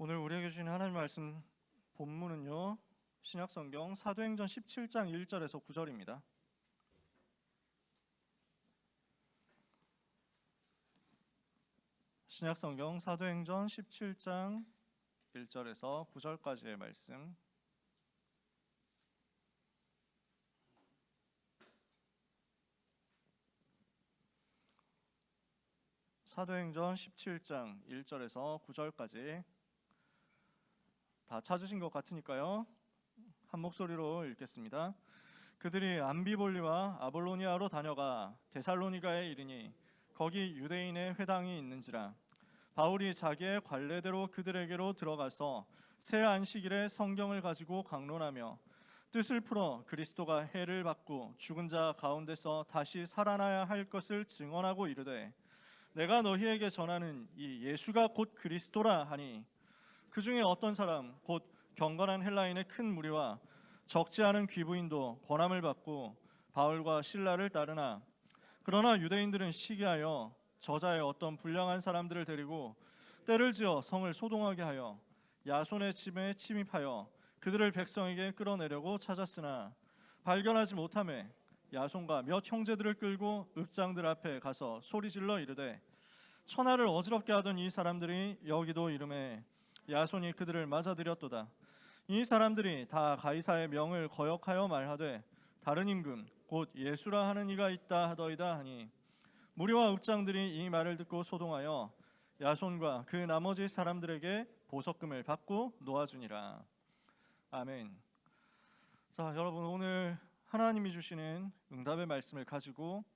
오늘 우리에게 주신 하나님 말씀 본문은요, 신약성경 사도행전 17장 1절에서 9절입니다. 신약성경 사도행전 17장 1절에서 9절까지의 말씀. 사도행전 17장 1절에서 9절까지 다 찾으신 것 같으니까요, 한 목소리로 읽겠습니다. 그들이 암비볼리와 아볼로니아로 다녀가 데살로니가에 이르니 거기 유대인의 회당이 있는지라. 바울이 자기의 관례대로 그들에게로 들어가서 새 안식일에 성경을 가지고 강론하며 뜻을 풀어 그리스도가 해를 받고 죽은 자 가운데서 다시 살아나야 할 것을 증언하고 이르되, 내가 너희에게 전하는 이 예수가 곧 그리스도라 하니, 그 중에 어떤 사람 곧 경건한 헬라인의 큰 무리와 적지 않은 귀부인도 권함을 받고 바울과 실라를 따르나, 그러나 유대인들은 시기하여 저자의 어떤 불량한 사람들을 데리고 때를 지어 성을 소동하게 하여 야손의 집에 침입하여 그들을 백성에게 끌어내려고 찾았으나 발견하지 못하매 야손과 몇 형제들을 끌고 읍장들 앞에 가서 소리질러 이르되, 천하를 어지럽게 하던 이 사람들이 여기도 이르매 야손이 그들을 맞아들였도다. 이 사람들이 다 가이사의 명을 거역하여 말하되 다른 임금 곧 예수라 하는 이가 있다 하더이다 하니, 무리와 읍장들이 이 말을 듣고 소동하여 야손과 그 나머지 사람들에게 보석금을 받고 놓아주니라. 아멘. 자, 여러분, 오늘 하나님이 주시는 응답의 말씀을 가지고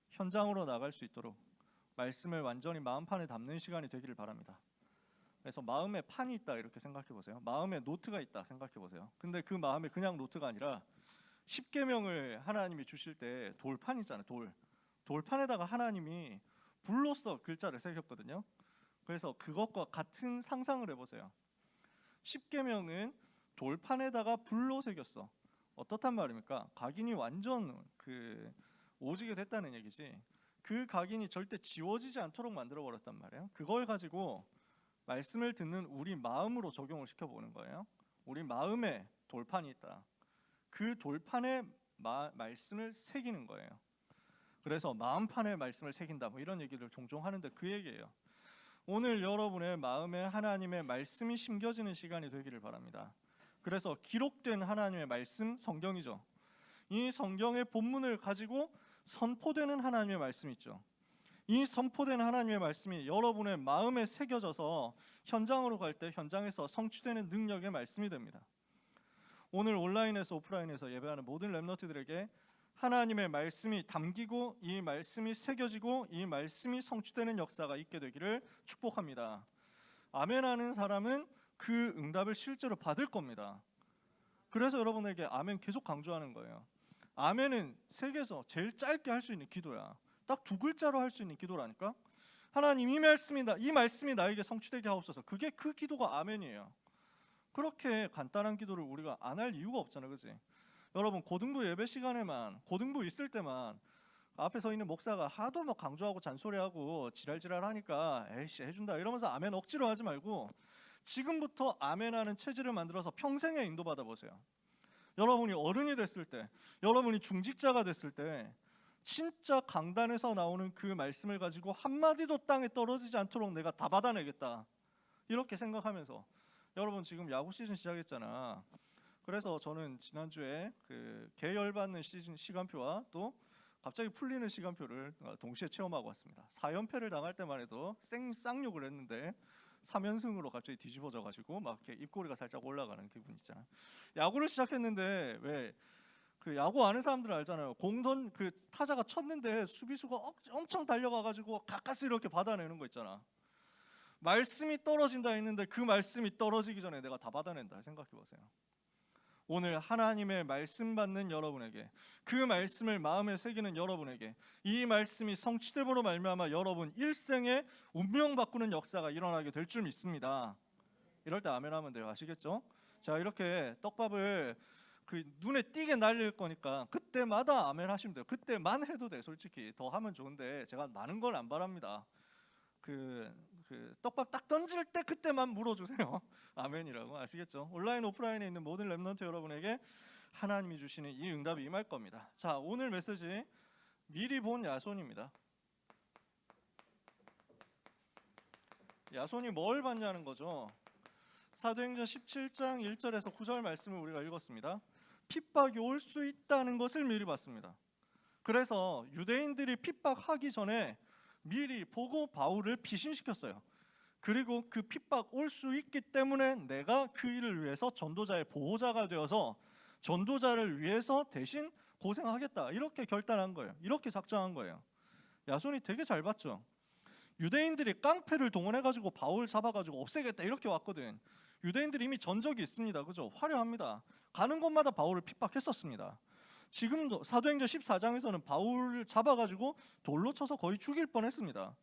현장으로 나갈 수 있도록 말씀을 완전히 마음판에 담는 시간이 되기를 바랍니다. 그래서 마음에 판이 있다 이렇게 생각해 보세요. 마음에 노트가 있다 생각해 보세요. 근데 그 마음에 그냥 노트가 아니라 십계명을 하나님이 주실 때 돌판 있잖아요. 돌판에다가 하나님이 불로써 글자를 새겼거든요. 그래서 그것과 같은 상상을 해보세요. 십계명은 돌판에다가 불로 새겼어. 어떻단 말입니까? 각인이 완전 오지게 됐다는 얘기지. 그 각인이 절대 지워지지 않도록 만들어 버렸단 말이에요. 그걸 가지고 말씀을 듣는 우리 마음으로 적용을 시켜보는 거예요. 우리 마음에 돌판이 있다. 그 돌판에 말씀을 새기는 거예요. 그래서 마음판에 말씀을 새긴다, 뭐 이런 얘기를 종종 하는데 그 얘기예요. 오늘 여러분의 마음에 하나님의 말씀이 심겨지는 시간이 되기를 바랍니다. 그래서 기록된 하나님의 말씀, 성경이죠. 이 성경의 본문을 가지고 선포되는 하나님의 말씀 있죠. 이 선포된 하나님의 말씀이 여러분의 마음에 새겨져서 현장으로 갈 때 현장에서 성취되는 능력의 말씀이 됩니다. 오늘 온라인에서 오프라인에서 예배하는 모든 렘넌트들에게 하나님의 말씀이 담기고 이 말씀이 새겨지고 이 말씀이 성취되는 역사가 있게 되기를 축복합니다. 아멘하는 사람은 그 응답을 실제로 받을 겁니다. 그래서 여러분에게 아멘 계속 강조하는 거예요. 아멘은 세계에서 제일 짧게 할 수 있는 기도야. 딱 2글자로 할 수 있는 기도라니까. 하나님, 이 말씀이 나에게 성취되게 하옵소서. 그게 그 기도가 아멘이에요. 그렇게 간단한 기도를 우리가 안 할 이유가 없잖아요, 그렇지? 여러분, 고등부 예배 시간에만, 고등부 있을 때만 앞에 서 있는 목사가 하도 막 강조하고 잔소리하고 지랄지랄하니까 에이씨 해준다 이러면서 아멘 억지로 하지 말고 지금부터 아멘하는 체질을 만들어서 평생에 인도받아 보세요. 여러분이 어른이 됐을 때, 여러분이 중직자가 됐을 때 진짜 강단에서 나오는 그 말씀을 가지고 한마디도 땅에 떨어지지 않도록 내가 다 받아내겠다, 이렇게 생각하면서. 여러분, 지금 야구 시즌 시작했잖아. 그래서 저는 지난주에 그 계열받는 시즌 시간표와 또 갑자기 풀리는 시간표를 동시에 체험하고 왔습니다. 4연패를 당할 때만 해도 쌍욕을 했는데 3연승으로 갑자기 뒤집어져가지고 막 이렇게 입꼬리가 살짝 올라가는 기분 있잖아. 야구를 시작했는데 왜 그 야구 아는 사람들 알잖아요. 그 타자가 쳤는데 수비수가 엄청 달려가가지고 가까스 이렇게 받아내는 거 있잖아. 말씀이 떨어진다 했는데 그 말씀이 떨어지기 전에 내가 다 받아낸다 생각해 보세요. 오늘 하나님의 말씀 받는 여러분에게, 그 말씀을 마음에 새기는 여러분에게 이 말씀이 성취됨으로 말미암아 여러분 일생에 운명 바꾸는 역사가 일어나게 될 줄 믿습니다. 이럴 때 아멘 하면 돼요. 아시겠죠? 자, 이렇게 떡밥을 눈에 띄게 날릴 거니까 그때마다 아멘 하시면 돼요. 그때만 해도 돼. 솔직히 더 하면 좋은데 제가 많은 걸 안 바랍니다. 그 떡밥 딱 던질 때 그때만 물어주세요. 아멘이라고. 아시겠죠? 온라인 오프라인에 있는 모든 렘넌트 여러분에게 하나님이 주시는 이 응답이 임할 겁니다. 자, 오늘 메시지 미리 본 야손입니다. 야손이 뭘 봤냐는 거죠. 사도행전 17장 1절에서 9절 말씀을 우리가 읽었습니다. 핍박이 올 수 있다는 것을 미리 봤습니다. 그래서 유대인들이 핍박하기 전에 미리 보고 바울을 피신시켰어요. 그리고 그 핍박 올 수 있기 때문에 내가 그 일을 위해서 전도자의 보호자가 되어서 전도자를 위해서 대신 고생하겠다, 이렇게 결단한 거예요. 이렇게 작정한 거예요. 야손이 되게 잘 봤죠. 유대인들이 깡패를 동원해가지고 바울 잡아가지고 없애겠다 이렇게 왔거든. 유대인들이 이미 전적이 있습니다. 그죠? 화려합니다. 가는 곳마다 바울을 핍박했었습니다. 지금도 사도행전 14장에서는 바울을 잡아가지고 돌로 쳐서 거의 죽일 뻔했습니다.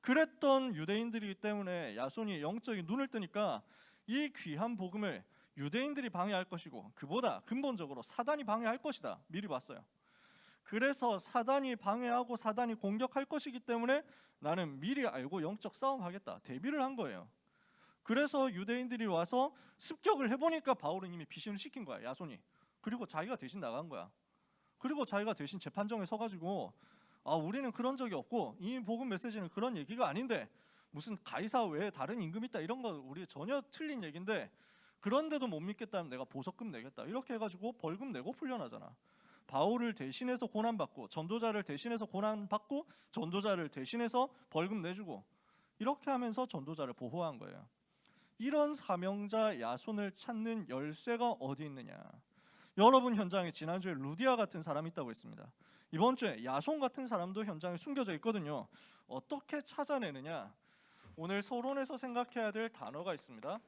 그랬던 유대인들이기 때문에 야손이 영적인 눈을 뜨니까 이 귀한 복음을 유대인들이 방해할 것이고 그보다 근본적으로 사단이 방해할 것이다, 미리 봤어요. 그래서 사단이 방해하고 사단이 공격할 것이기 때문에 나는 미리 알고 영적 싸움하겠다, 대비를 한 거예요. 그래서 유대인들이 와서 습격을 해보니까 바울은 이미 피신을 시킨 거야, 야손이. 그리고 자기가 대신 나간 거야. 그리고 자기가 대신 재판정에 서가지고 우리는 그런 적이 없고 이 복음 메시지는 그런 얘기가 아닌데 무슨 가이사 외에 다른 임금 있다 이런 거 우리 전혀 틀린 얘기인데 그런데도 못 믿겠다면 내가 보석금 내겠다, 이렇게 해가지고 벌금 내고 풀려나잖아. 바울을 대신해서 고난받고 전도자를 대신해서 고난받고 전도자를 대신해서 벌금 내주고 이렇게 하면서 전도자를 보호한 거예요. 이런 사명자 야손을 찾는 열쇠가 어디 있느냐. 여러분 현장에 지난주에 루디아 같은 사람이 있다고 했습니다. 이번 주에 야손 같은 사람도 현장에 숨겨져 있거든요. 어떻게 찾아내느냐. 오늘 서론에서 생각해야 될 단어가 있습니다.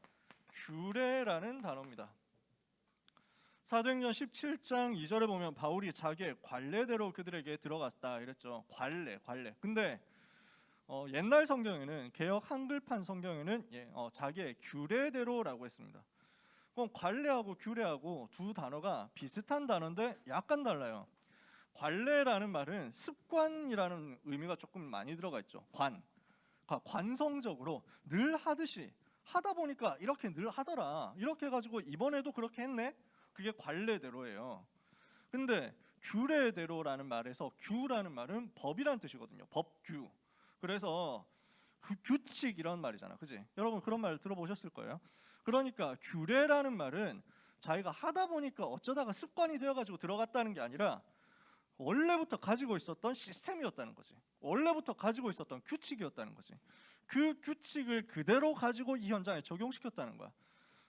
규례라는 단어입니다. 사도행전 17장 2절에 보면 바울이 자기의 관례대로 그들에게 들어갔다 이랬죠. 관례. 근데 옛날 성경에는 개역 한글판 성경에는 자기의 규례대로라고 했습니다. 그럼 관례하고 규례하고 두 단어가 비슷한 단어인데 약간 달라요. 관례라는 말은 습관이라는 의미가 조금 많이 들어가 있죠. 관성적으로 늘 하듯이 하다 보니까 이렇게 늘 하더라, 이렇게 해가지고 이번에도 그렇게 했네, 그게 관례대로예요. 근데 규례대로라는 말에서 규라는 말은 법이라는 뜻이거든요. 법규. 그래서 규칙 이런 말이잖아, 그지? 여러분 그런 말 들어보셨을 거예요. 그러니까 규례라는 말은 자기가 하다 보니까 어쩌다가 습관이 되어가지고 들어갔다는 게 아니라 원래부터 가지고 있었던 시스템이었다는 거지. 원래부터 가지고 있었던 규칙이었다는 거지. 그 규칙을 그대로 가지고 이 현장에 적용시켰다는 거야.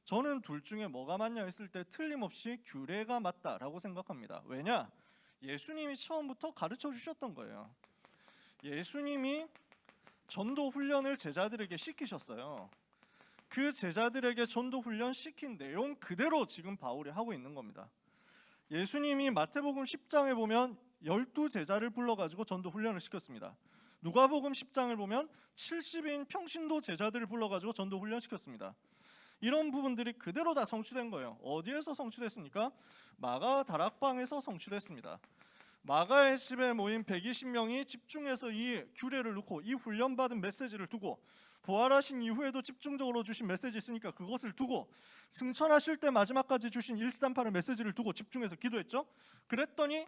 저는 둘 중에 뭐가 맞냐 했을 때 틀림없이 규례가 맞다라고 생각합니다. 왜냐? 예수님이 처음부터 가르쳐 주셨던 거예요. 예수님이 전도 훈련을 제자들에게 시키셨어요. 그 제자들에게 전도 훈련 시킨 내용 그대로 지금 바울이 하고 있는 겁니다. 예수님이 마태복음 10장에 보면 12제자를 불러가지고 전도 훈련을 시켰습니다. 누가복음 10장을 보면 70인 평신도 제자들을 불러가지고 전도 훈련시켰습니다. 이런 부분들이 그대로 다 성취된 거예요. 어디에서 성취됐습니까? 마가 다락방에서 성취됐습니다. 마가의 집에 모인 120명이 집중해서 이 규례를 놓고 이 훈련받은 메시지를 두고 부활하신 이후에도 집중적으로 주신 메시지 있으니까 그것을 두고 승천하실 때 마지막까지 주신 138의 메시지를 두고 집중해서 기도했죠. 그랬더니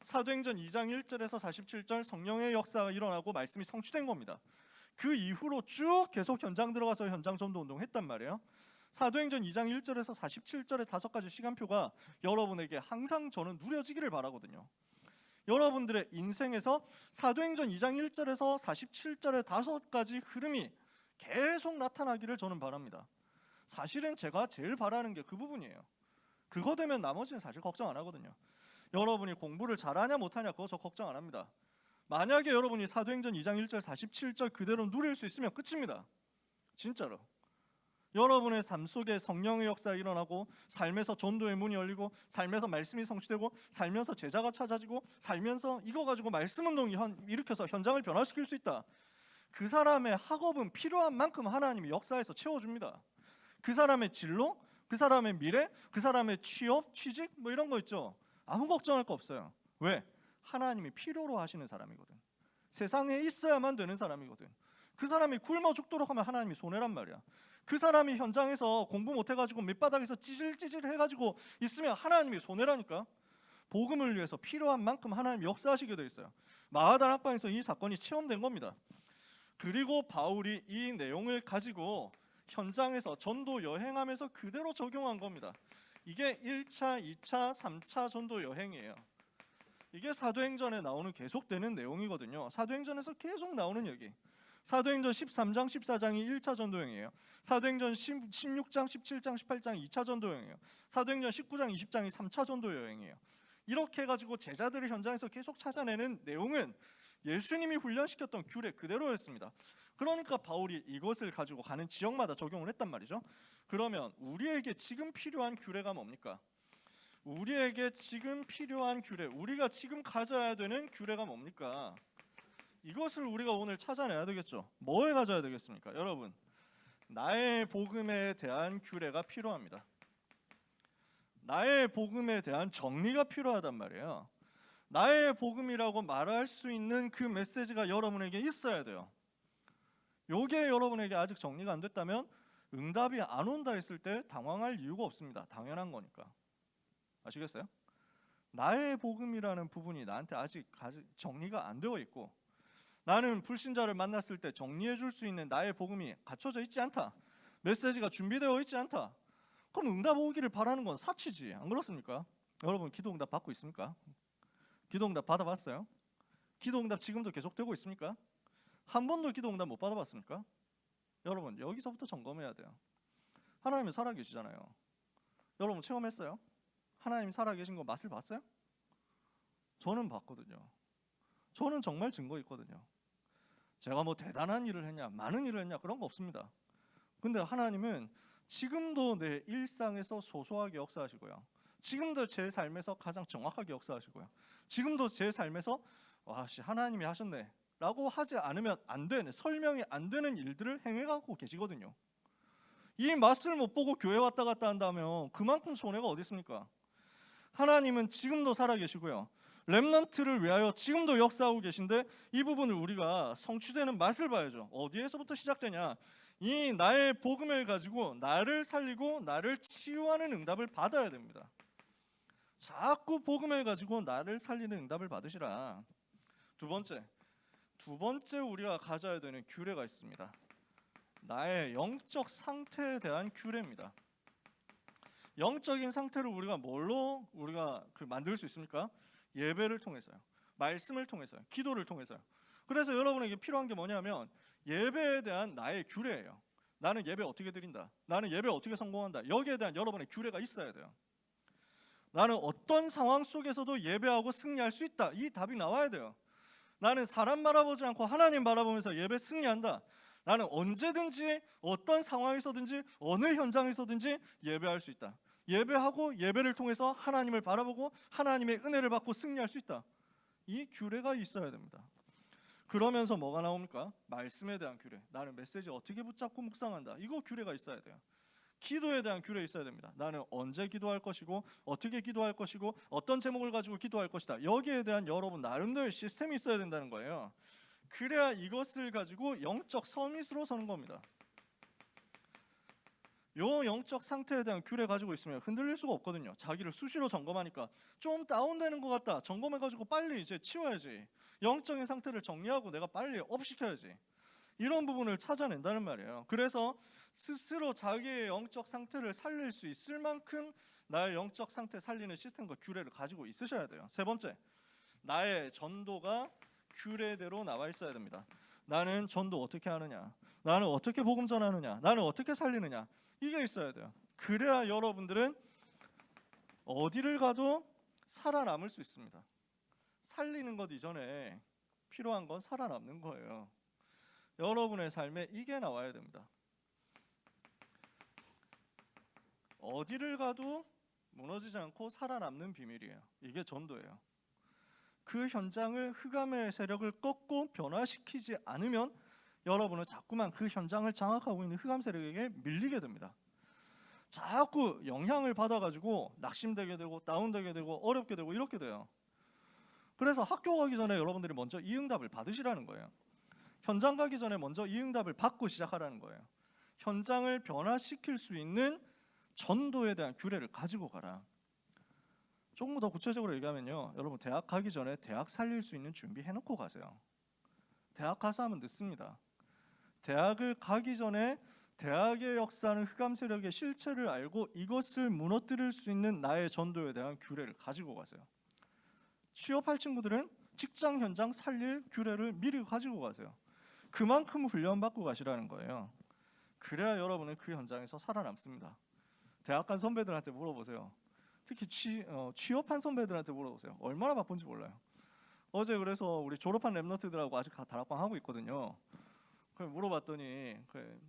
사도행전 2장 1절에서 47절 성령의 역사가 일어나고 말씀이 성취된 겁니다. 그 이후로 쭉 계속 현장 들어가서 현장 전도 운동을 했단 말이에요. 사도행전 2장 1절에서 47절의 5가지 시간표가 여러분에게 항상 저는 누려지기를 바라거든요. 여러분들의 인생에서 사도행전 2장 1절에서 47절의 5가지 흐름이 계속 나타나기를 저는 바랍니다. 사실은 제가 제일 바라는 게 그 부분이에요. 그거 되면 나머지는 사실 걱정 안 하거든요. 여러분이 공부를 잘하냐 못하냐 그거 저 걱정 안 합니다. 만약에 여러분이 사도행전 2장 1절 47절 그대로 누릴 수 있으면 끝입니다. 진짜로. 여러분의 삶 속에 성령의 역사가 일어나고 삶에서 전도의 문이 열리고 삶에서 말씀이 성취되고 살면서 제자가 찾아지고 살면서 이거 가지고 말씀 운동 일으켜서 현장을 변화시킬 수 있다. 그 사람의 학업은 필요한 만큼 하나님이 역사에서 채워줍니다. 그 사람의 진로, 그 사람의 미래, 그 사람의 취업, 취직 뭐 이런 거 있죠. 아무 걱정할 거 없어요. 왜? 하나님이 필요로 하시는 사람이거든. 세상에 있어야만 되는 사람이거든. 그 사람이 굶어 죽도록 하면 하나님이 손해란 말이야. 그 사람이 현장에서 공부 못해가지고 밑바닥에서 찌질찌질 해가지고 있으면 하나님이 손해라니까. 복음을 위해서 필요한 만큼 하나님이 역사하시게 돼 있어요. 마가다락방에서 이 사건이 체험된 겁니다. 그리고 바울이 이 내용을 가지고 현장에서 전도 여행하면서 그대로 적용한 겁니다. 이게 1차, 2차, 3차 전도 여행이에요. 이게 사도행전에 나오는 계속되는 내용이거든요. 사도행전에서 계속 나오는 얘기. 사도행전 13장, 14장이 1차 전도여행이에요. 사도행전 16장, 17장, 18장이 2차 전도여행이에요. 사도행전 19장, 20장이 3차 전도여행이에요. 이렇게 해가지고 제자들을 현장에서 계속 찾아내는 내용은 예수님이 훈련시켰던 규례 그대로였습니다. 그러니까 바울이 이것을 가지고 가는 지역마다 적용을 했단 말이죠. 그러면 우리에게 지금 필요한 규례가 뭡니까? 우리에게 지금 필요한 규례, 우리가 지금 가져야 되는 규례가 뭡니까? 이것을 우리가 오늘 찾아내야 되겠죠. 뭘 가져야 되겠습니까? 여러분, 나의 복음에 대한 규례가 필요합니다. 나의 복음에 대한 정리가 필요하단 말이에요. 나의 복음이라고 말할 수 있는 그 메시지가 여러분에게 있어야 돼요. 요게 여러분에게 아직 정리가 안 됐다면 응답이 안 온다 했을 때 당황할 이유가 없습니다. 당연한 거니까. 아시겠어요? 나의 복음이라는 부분이 나한테 아직 정리가 안 되어 있고, 나는 불신자를 만났을 때 정리해 줄 수 있는 나의 복음이 갖춰져 있지 않다, 메시지가 준비되어 있지 않다, 그럼 응답 오기를 바라는 건 사치지. 안 그렇습니까? 여러분, 기도 응답 받고 있습니까? 기도 응답 받아봤어요? 기도 응답 지금도 계속되고 있습니까? 한 번도 기도 응답 못 받아봤습니까? 여러분, 여기서부터 점검해야 돼요. 하나님은 살아계시잖아요. 여러분 체험했어요? 하나님이 살아계신 거 맛을 봤어요? 저는 봤거든요. 저는 정말 증거 있거든요. 제가 뭐 대단한 일을 했냐, 많은 일을 했냐, 그런 거 없습니다. 근데 하나님은 지금도 내 일상에서 소소하게 역사하시고요, 지금도 제 삶에서 가장 정확하게 역사하시고요, 지금도 제 삶에서 와씨 하나님이 하셨네 라고 하지 않으면 안 되는, 설명이 안 되는 일들을 행해가고 계시거든요. 이 맛을 못 보고 교회 왔다 갔다 한다면 그만큼 손해가 어디 있습니까? 하나님은 지금도 살아계시고요, 렘넌트를 위하여 지금도 역사하고 계신데, 이 부분을 우리가 성취되는 맛을 봐야죠. 어디에서부터 시작되냐? 이 나의 복음을 가지고 나를 살리고 나를 치유하는 응답을 받아야 됩니다. 자꾸 복음을 가지고 나를 살리는 응답을 받으시라. 두 번째 우리가 가져야 되는 규례가 있습니다. 나의 영적 상태에 대한 규례입니다. 영적인 상태를 우리가 뭘로 만들 수 있습니까? 예배를 통해서요, 말씀을 통해서요, 기도를 통해서요. 그래서 여러분에게 필요한 게 뭐냐면 예배에 대한 나의 규례예요. 나는 예배 어떻게 드린다, 나는 예배 어떻게 성공한다, 여기에 대한 여러분의 규례가 있어야 돼요. 나는 어떤 상황 속에서도 예배하고 승리할 수 있다, 이 답이 나와야 돼요. 나는 사람 바라보지 않고 하나님 바라보면서 예배 승리한다. 나는 언제든지 어떤 상황에서든지 어느 현장에서든지 예배할 수 있다. 예배하고 예배를 통해서 하나님을 바라보고 하나님의 은혜를 받고 승리할 수 있다. 이 규례가 있어야 됩니다. 그러면서 뭐가 나옵니까? 말씀에 대한 규례. 나는 메시지 어떻게 붙잡고 묵상한다. 이거 규례가 있어야 돼요. 기도에 대한 규례 있어야 됩니다. 나는 언제 기도할 것이고 어떻게 기도할 것이고 어떤 제목을 가지고 기도할 것이다. 여기에 대한 여러분 나름대로의 시스템이 있어야 된다는 거예요. 그래야 이것을 가지고 영적 서밋으로 서는 겁니다. 요 영적 상태에 대한 규례 가지고 있으면 흔들릴 수가 없거든요. 자기를 수시로 점검하니까 좀 다운되는 것 같다, 점검해가지고 빨리 이제 치워야지, 영적인 상태를 정리하고 내가 빨리 업시켜야지, 이런 부분을 찾아낸다는 말이에요. 그래서 스스로 자기의 영적 상태를 살릴 수 있을 만큼 나의 영적 상태 살리는 시스템과 규례를 가지고 있으셔야 돼요. 세 번째, 나의 전도가 규례대로 나와 있어야 됩니다. 나는 전도 어떻게 하느냐, 나는 어떻게 복음 전하느냐, 나는 어떻게 살리느냐, 이게 있어야 돼요. 그래야 여러분들은 어디를 가도 살아남을 수 있습니다. 살리는 것 이전에 필요한 건 살아남는 거예요. 여러분의 삶에 이게 나와야 됩니다. 어디를 가도 무너지지 않고 살아남는 비밀이에요. 이게 전도예요. 그 현장을 흑암의 세력을 꺾고 변화시키지 않으면 여러분은 자꾸만 그 현장을 장악하고 있는 흑암 세력에게 밀리게 됩니다. 자꾸 영향을 받아가지고 낙심되게 되고 다운되게 되고 어렵게 되고 이렇게 돼요. 그래서 학교 가기 전에 여러분들이 먼저 이 응답을 받으시라는 거예요. 현장 가기 전에 먼저 이 응답을 받고 시작하라는 거예요. 현장을 변화시킬 수 있는 전도에 대한 규례를 가지고 가라. 조금 더 구체적으로 얘기하면요, 여러분 대학 가기 전에 대학 살릴 수 있는 준비 해놓고 가세요. 대학 가서 하면 늦습니다. 대학을 가기 전에 대학의 역사는 흑암 세력의 실체를 알고 이것을 무너뜨릴 수 있는 나의 전도에 대한 규례를 가지고 가세요. 취업할 친구들은 직장 현장 살릴 규례를 미리 가지고 가세요. 그만큼 훈련받고 가시라는 거예요. 그래야 여러분은 그 현장에서 살아남습니다. 대학 간 선배들한테 물어보세요. 특히 취업한 선배들한테 물어보세요. 얼마나 바쁜지 몰라요. 어제 그래서 우리 졸업한 랩너트들하고 아직 다락방 하고 있거든요. 물어봤더니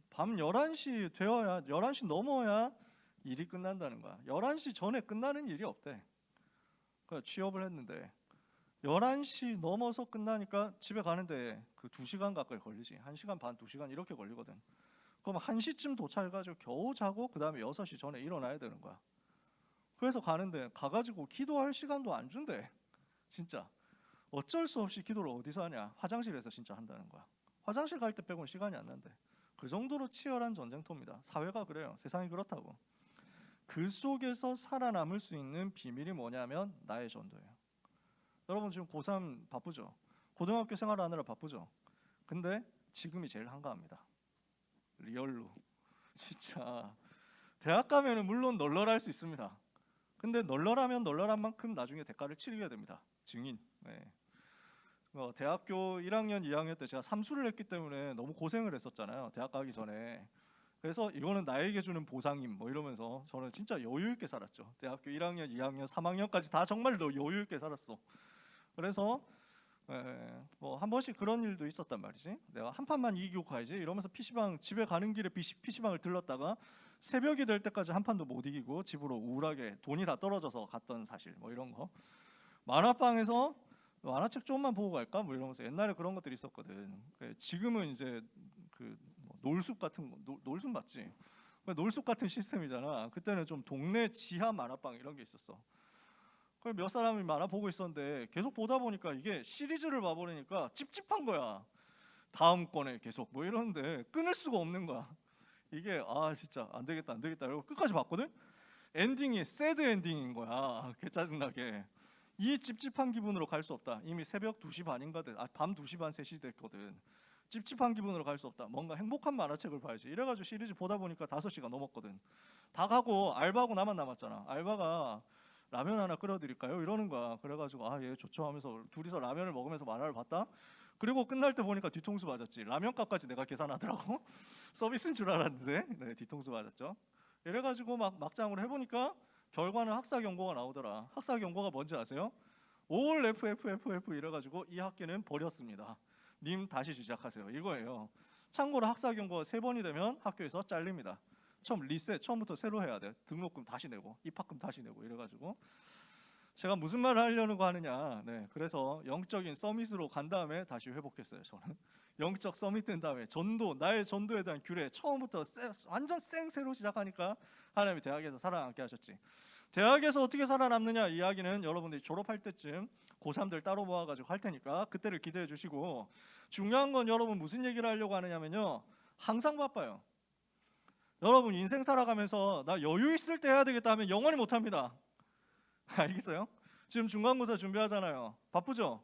밤 11시 되어야 11시 넘어야 일이 끝난다는 거야. 11시 전에 끝나는 일이 없대. 취업을 했는데 11시 넘어서 끝나니까 집에 가는데 그 2시간 가까이 걸리지. 1시간 반, 2시간 이렇게 걸리거든. 그럼 1시쯤 도착해가지고 겨우 자고 그 다음에 6시 전에 일어나야 되는 거야. 그래서 가는데 가가지고 기도할 시간도 안 준대. 진짜 어쩔 수 없이 기도를 어디서 하냐? 화장실에서 진짜 한다는 거야. 화장실 갈 때 빼고는 시간이 안 난대. 그 정도로 치열한 전쟁터입니다. 사회가 그래요. 세상이 그렇다고. 그 속에서 살아남을 수 있는 비밀이 뭐냐면 나의 전도예요. 여러분 지금 고3 바쁘죠? 고등학교 생활하느라 바쁘죠? 근데 지금이 제일 한가합니다. 리얼로. 진짜 대학 가면은 물론 널널할 수 있습니다. 근데 널널하면 널널한 만큼 나중에 대가를 치르게 됩니다. 증인. 네. 대학교 1학년, 2학년 때 제가 삼수를 했기 때문에 너무 고생을 했었잖아요. 대학 가기 전에. 그래서 이거는 나에게 주는 보상임 뭐 이러면서 저는 진짜 여유 있게 살았죠. 대학교 1학년, 2학년, 3학년까지 다 정말 여유 있게 살았어. 그래서 뭐 한 번씩 그런 일도 있었단 말이지. 내가 한 판만 이기고 가야지 이러면서 PC방 집에 가는 길에 PC방을 들렀다가 새벽이 될 때까지 한 판도 못 이기고 집으로 우울하게 돈이 다 떨어져서 갔던 사실 뭐 이런 거. 만화방에서 만화책 조금만 보고 갈까 뭐 이러면서 옛날에 그런 것들이 있었거든. 지금은 이제 그 놀숲 같은 거, 놀숲 맞지? 놀숲 같은 시스템이잖아. 그때는 좀 동네 지하 만화방 이런 게 있었어. 몇 사람이 만화 보고 있었는데 계속 보다 보니까 이게 시리즈를 봐버리니까 찝찝한 거야. 다음 권에 계속 뭐 이러는데 끊을 수가 없는 거야. 이게 진짜 안 되겠다 이러고 끝까지 봤거든. 엔딩이 새드 엔딩인 거야. 개 짜증나게. 이 찝찝한 기분으로 갈 수 없다. 이미 새벽 2시 반인가 밤 2시 반 3시 됐거든. 찝찝한 기분으로 갈 수 없다. 뭔가 행복한 만화책을 봐야지. 이래가지고 시리즈 보다 보니까 5시가 넘었거든. 다 가고 알바하고 나만 남았잖아. 알바가 라면 하나 끓여드릴까요? 이러는 거야. 그래가지고 예 좋죠 하면서 둘이서 라면을 먹으면서 만화를 봤다. 그리고 끝날 때 보니까 뒤통수 맞았지. 라면값까지 내가 계산하더라고. 서비스인 줄 알았는데 네, 뒤통수 맞았죠. 이래가지고 막장으로 해보니까 결과는 학사 경고가 나오더라. 학사 경고가 뭔지 아세요? 올 FFFF 이래가지고 이 학기는 버렸습니다. 님 다시 시작하세요. 이거예요. 참고로 학사 경고가 3번이 되면 학교에서 잘립니다. 처음 리셋, 처음부터 새로 해야 돼. 등록금 다시 내고 입학금 다시 내고 이래가지고 제가 무슨 말을 하려고 하느냐. 네, 그래서 영적인 서밋으로 간 다음에 다시 회복했어요. 저는 영적 서밋 된 다음에 나의 전도에 대한 규례 처음부터 완전 생새로 시작하니까 하나님이 대학에서 살아남게 하셨지. 대학에서 어떻게 살아남느냐 이야기는 여러분들이 졸업할 때쯤 고3들 따로 모아가지고 할 테니까 그때를 기대해 주시고, 중요한 건 여러분 무슨 얘기를 하려고 하느냐면요, 항상 바빠요. 여러분 인생 살아가면서 나 여유 있을 때 해야 되겠다 하면 영원히 못합니다. 알겠어요? 지금 중간고사 준비하잖아요. 바쁘죠?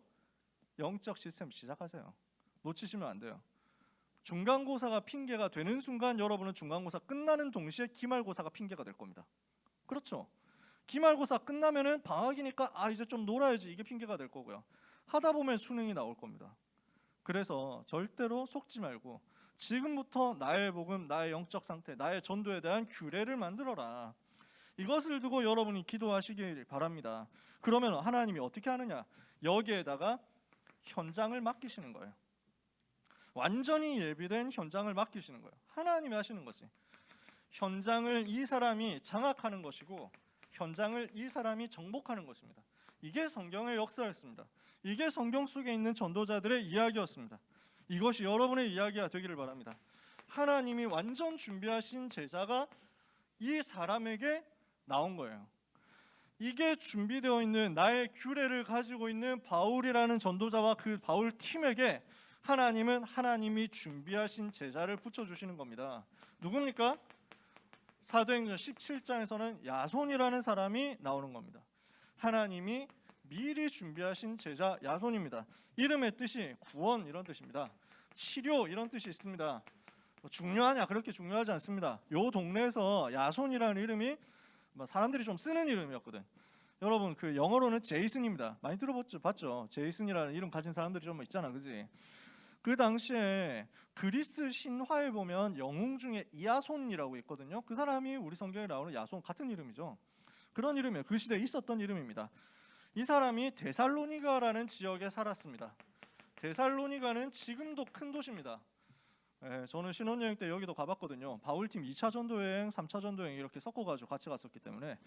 영적 시스템 시작하세요. 놓치시면 안 돼요. 중간고사가 핑계가 되는 순간 여러분은 중간고사 끝나는 동시에 기말고사가 핑계가 될 겁니다. 그렇죠? 기말고사 끝나면은 방학이니까 이제 좀 놀아야지 이게 핑계가 될 거고요. 하다 보면 수능이 나올 겁니다. 그래서 절대로 속지 말고 지금부터 나의 복음, 나의 영적 상태, 나의 전도에 대한 규례를 만들어라. 이것을 두고 여러분이 기도하시길 바랍니다. 그러면 하나님이 어떻게 하느냐? 여기에다가 현장을 맡기시는 거예요. 완전히 예비된 현장을 맡기시는 거예요. 하나님이 하시는 것이 현장을 이 사람이 장악하는 것이고 현장을 이 사람이 정복하는 것입니다. 이게 성경의 역사였습니다. 이게 성경 속에 있는 전도자들의 이야기였습니다. 이것이 여러분의 이야기가 되기를 바랍니다. 하나님이 완전 준비하신 제자가 이 사람에게 나온 거예요. 이게 준비되어 있는 나의 규례를 가지고 있는 바울이라는 전도자와 그 바울 팀에게 하나님은 하나님이 준비하신 제자를 붙여주시는 겁니다. 누굽니까? 사도행전 17장에서는 야손이라는 사람이 나오는 겁니다. 하나님이 미리 준비하신 제자 야손입니다. 이름의 뜻이 구원 이런 뜻입니다. 치료 이런 뜻이 있습니다. 중요하냐? 그렇게 중요하지 않습니다. 요 동네에서 야손이라는 이름이 사람들이 좀 쓰는 이름이었거든. 여러분 그 영어로는 제이슨입니다. 많이 들어봤죠? 제이슨이라는 이름 가진 사람들이 좀 있잖아, 그지? 그 당시에 그리스 신화에 보면 영웅 중에 이아손이라고 있거든요. 그 사람이 우리 성경에 나오는 야손 같은 이름이죠. 그런 이름이에요. 그 시대에 있었던 이름입니다. 이 사람이 데살로니가라는 지역에 살았습니다. 데살로니가는 지금도 큰 도시입니다. 저는 신혼여행 때 여기도 가봤거든요. 바울팀 2차 전도여행, 3차 전도여행 이렇게 섞어가지고 같이 갔었기 때문에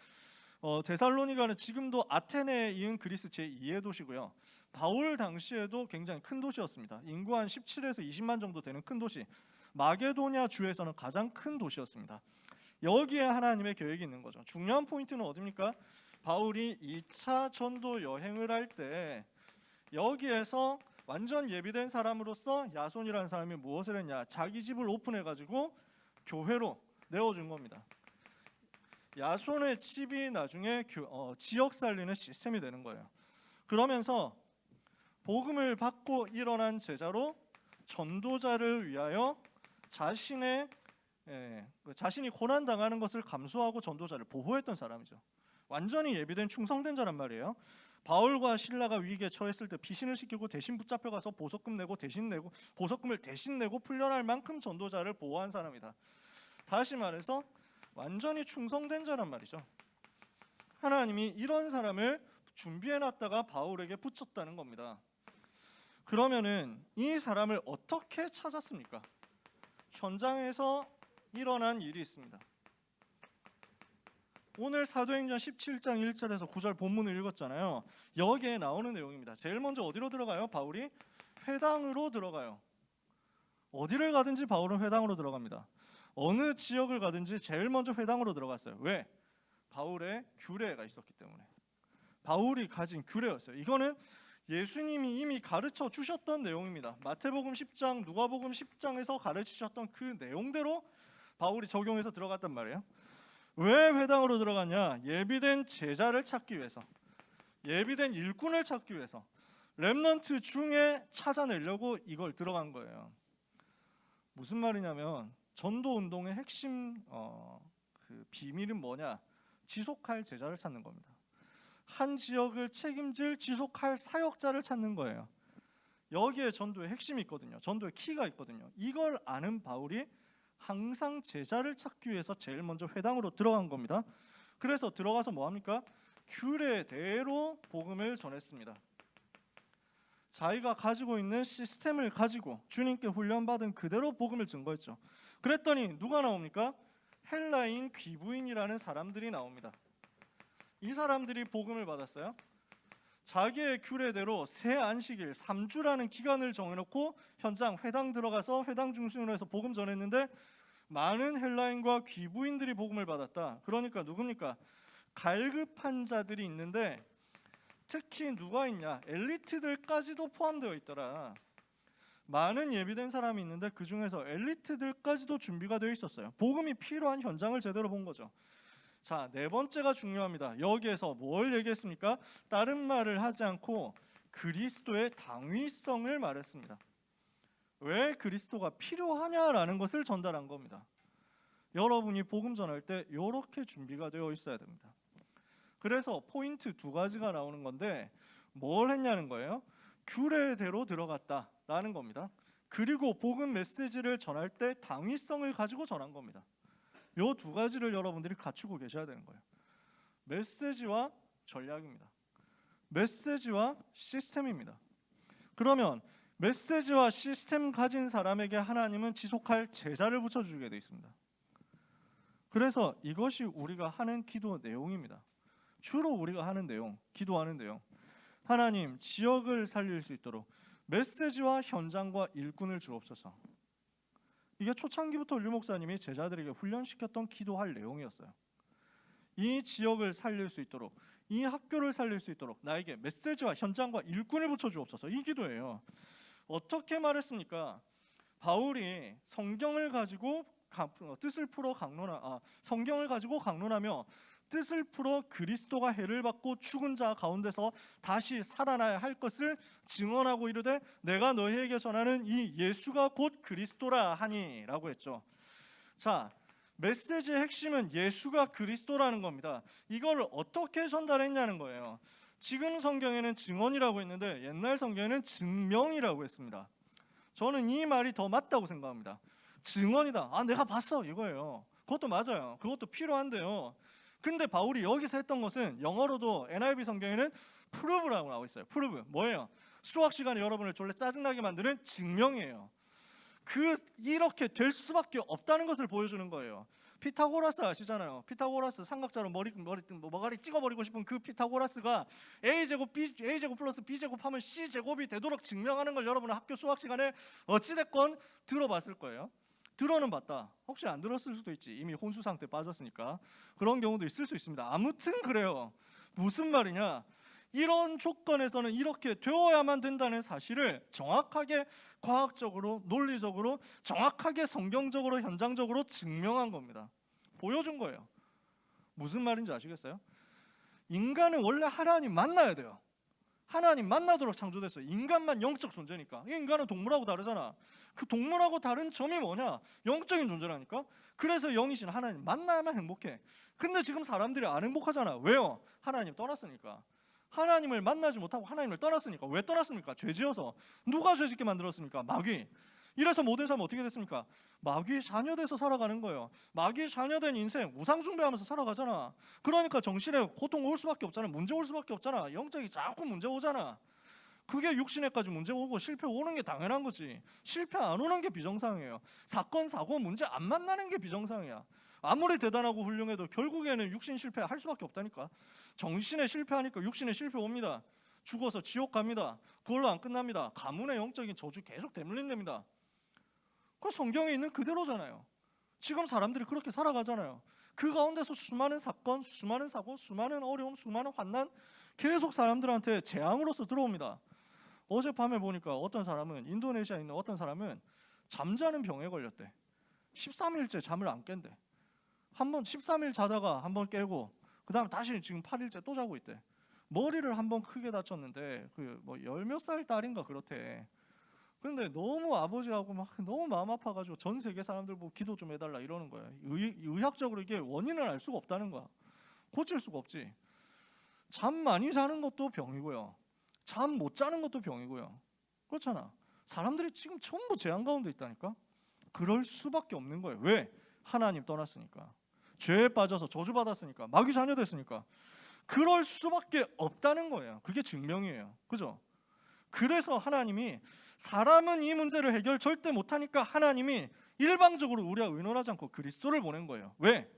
데살로니가는 지금도 아테네에 이은 그리스 제2의 도시고요. 바울 당시에도 굉장히 큰 도시였습니다. 인구 한 17에서 20만 정도 되는 큰 도시. 마게도냐 주에서는 가장 큰 도시였습니다. 여기에 하나님의 계획이 있는 거죠. 중요한 포인트는 어디입니까? 바울이 2차 전도 여행을 할 때 여기에서 완전 예비된 사람으로서 야손이라는 사람이 무엇을 했냐? 자기 집을 오픈해가지고 교회로 내어준 겁니다. 야손의 집이 나중에 지역 살리는 시스템이 되는 거예요. 그러면서 복음을 받고 일어난 제자로 전도자를 위하여 자신이 고난당하는 것을 감수하고 전도자를 보호했던 사람이죠. 완전히 예비된 충성된 자란 말이에요. 바울과 실라가 위기에 처했을 때 피신을 시키고 대신 붙잡혀가서 보석금을 대신 내고 풀려날 만큼 전도자를 보호한 사람이다. 다시 말해서 완전히 충성된 자란 말이죠. 하나님이 이런 사람을 준비해놨다가 바울에게 붙였다는 겁니다. 그러면은 이 사람을 어떻게 찾았습니까? 현장에서 일어난 일이 있습니다. 오늘 사도행전 17장 1절에서 9절 본문을 읽었잖아요. 여기에 나오는 내용입니다. 제일 먼저 어디로 들어가요? 바울이 회당으로 들어가요. 어디를 가든지 바울은 회당으로 들어갑니다. 어느 지역을 가든지 제일 먼저 회당으로 들어갔어요. 왜? 바울의 규례가 있었기 때문에. 바울이 가진 규례였어요. 이거는 예수님이 이미 가르쳐 주셨던 내용입니다. 마태복음 10장, 누가복음 10장에서 가르치셨던 그 내용대로 바울이 적용해서 들어갔단 말이에요. 왜 회당으로 들어갔냐? 예비된 제자를 찾기 위해서, 예비된 일꾼을 찾기 위해서, 렘넌트 중에 찾아내려고 이걸 들어간 거예요. 무슨 말이냐면 전도운동의 핵심 그 비밀은 뭐냐? 지속할 제자를 찾는 겁니다. 한 지역을 책임질 지속할 사역자를 찾는 거예요. 여기에 전도의 핵심이 있거든요. 전도의 키가 있거든요. 이걸 아는 바울이 항상 제자를 찾기 위해서 제일 먼저 회당으로 들어간 겁니다. 그래서 들어가서 뭐합니까? 규례대로 복음을 전했습니다. 자기가 가지고 있는 시스템을 가지고 주님께 훈련받은 그대로 복음을 증거했죠. 그랬더니 누가 나옵니까? 헬라인 귀부인이라는 사람들이 나옵니다. 이 사람들이 복음을 받았어요. 자기의 규례대로 새 안식일 3주라는 기간을 정해놓고 현장 회당 들어가서 회당 중심으로 해서 복음 전했는데 많은 헬라인과 귀부인들이 복음을 받았다. 그러니까 누굽니까? 갈급한 자들이 있는데 특히 누가 있냐? 엘리트들까지도 포함되어 있더라. 많은 예비된 사람이 있는데 그 중에서 엘리트들까지도 준비가 되어 있었어요. 복음이 필요한 현장을 제대로 본 거죠. 자, 네 번째가 중요합니다. 여기에서 뭘 얘기했습니까? 다른 말을 하지 않고 그리스도의 당위성을 말했습니다. 왜 그리스도가 필요하냐라는 것을 전달한 겁니다. 여러분이 복음 전할 때 이렇게 준비가 되어 있어야 됩니다. 그래서 포인트 두 가지가 나오는 건데 뭘 했냐는 거예요. 규례대로 들어갔다라는 겁니다. 그리고 복음 메시지를 전할 때 당위성을 가지고 전한 겁니다. 이 두 가지를 여러분들이 갖추고 계셔야 되는 거예요. 메시지와 전략입니다. 메시지와 시스템입니다. 그러면 메시지와 시스템 가진 사람에게 하나님은 지속할 제자를 붙여주게 되어 있습니다. 그래서 이것이 우리가 하는 기도 내용입니다. 주로 우리가 하는 내용, 기도하는 내용. 하나님, 지역을 살릴 수 있도록 메시지와 현장과 일꾼을 주옵소서. 이게 초창기부터 류 목사님이 제자들에게 훈련시켰던 기도할 내용이었어요. 이 지역을 살릴 수 있도록, 이 학교를 살릴 수 있도록 나에게 메시지와 현장과 일꾼을 붙여주옵소서. 이 기도예요. 어떻게 말했습니까? 바울이 성경을 가지고 성경을 가지고 강론하며 뜻을 풀어 그리스도가 해를 받고 죽은 자 가운데서 다시 살아나야 할 것을 증언하고 이르되 내가 너희에게 전하는 이 예수가 곧 그리스도라 하니 라고 했죠. 자, 메시지의 핵심은 예수가 그리스도라는 겁니다. 이걸 어떻게 전달했냐는 거예요. 지금 성경에는 증언이라고 했는데 옛날 성경에는 증명이라고 했습니다. 저는 이 말이 더 맞다고 생각합니다. 증언이다. 내가 봤어 이거예요. 그것도 맞아요. 그것도 필요한데요. 근데 바울이 여기서 했던 것은 영어로도 NIV 성경에는 prove라고 나와 있어요. prove 뭐예요? 수학 시간에 여러분을 졸래 짜증나게 만드는 증명이에요. 이렇게 될 수밖에 없다는 것을 보여주는 거예요. 피타고라스 아시잖아요. 피타고라스 삼각자로 머가리 찍어버리고 싶은 그 피타고라스가 A제곱 플러스 B제곱 하면 C제곱이 되도록 증명하는 걸 여러분은 학교 수학 시간에 어찌됐건 들어봤을 거예요. 들어는 봤다. 혹시 안 들었을 수도 있지. 이미 혼수 상태 빠졌으니까. 그런 경우도 있을 수 있습니다. 아무튼 그래요. 무슨 말이냐? 이런 조건에서는 이렇게 되어야만 된다는 사실을 정확하게 과학적으로, 논리적으로, 정확하게 성경적으로, 현장적으로 증명한 겁니다. 보여준 거예요. 무슨 말인지 아시겠어요? 인간은 원래 하나님 만나야 돼요. 하나님 만나도록 창조됐어요. 인간만 영적 존재니까. 인간은 동물하고 다르잖아. 그 동물하고 다른 점이 뭐냐? 영적인 존재라니까. 그래서 영이신 하나님 만나야만 행복해. 근데 지금 사람들이 안 행복하잖아. 왜요? 하나님 떠났으니까. 하나님을 만나지 못하고 하나님을 떠났으니까. 왜 떠났습니까? 죄지어서. 누가 죄짓게 만들었습니까? 마귀. 이래서 모든 사람은 어떻게 됐습니까? 마귀의 자녀돼서 살아가는 거예요. 마귀의 자녀된 인생 우상 숭배하면서 살아가잖아. 그러니까 정신에 고통 올 수밖에 없잖아. 문제 올 수밖에 없잖아. 영적이 자꾸 문제 오잖아. 그게 육신에까지 문제 오고 실패 오는 게 당연한 거지. 실패 안 오는 게 비정상이에요. 사건 사고 문제 안 만나는 게 비정상이야. 아무리 대단하고 훌륭해도 결국에는 육신 실패할 수밖에 없다니까. 정신에 실패하니까 육신에 실패 옵니다. 죽어서 지옥 갑니다. 그걸로 안 끝납니다. 가문의 영적인 저주 계속 되물린답니다. 그 성경에 있는 그대로잖아요. 지금 사람들이 그렇게 살아가잖아요. 그 가운데서 수많은 사건, 수많은 사고, 수많은 어려움, 수많은 환난 계속 사람들한테 재앙으로서 들어옵니다. 어젯밤에 보니까 어떤 사람은 인도네시아에 있는 어떤 사람은 잠자는 병에 걸렸대. 13일째 잠을 안 깬대. 한번 13일 자다가 한번 깨고 그 다음 다시 지금 8일째 또 자고 있대. 머리를 한번 크게 다쳤는데 열 몇 살 딸인가 그렇대. 근데 너무 아버지하고 막 너무 마음 아파가지고 전 세계 사람들 보고 기도 좀 해달라 이러는 거야. 의학적으로 이게 원인을 알 수가 없다는 거야. 고칠 수가 없지. 잠 많이 자는 것도 병이고요. 잠 못 자는 것도 병이고요. 그렇잖아. 사람들이 지금 전부 재앙 가운데 있다니까. 그럴 수밖에 없는 거예요. 왜? 하나님 떠났으니까. 죄에 빠져서 저주받았으니까. 마귀 자녀 됐으니까. 그럴 수밖에 없다는 거예요. 그게 증명이에요. 그죠? 그래서 하나님이 사람은 이 문제를 해결 절대 못하니까 하나님이 일방적으로 우리와 의논하지 않고 그리스도를 보낸 거예요. 왜?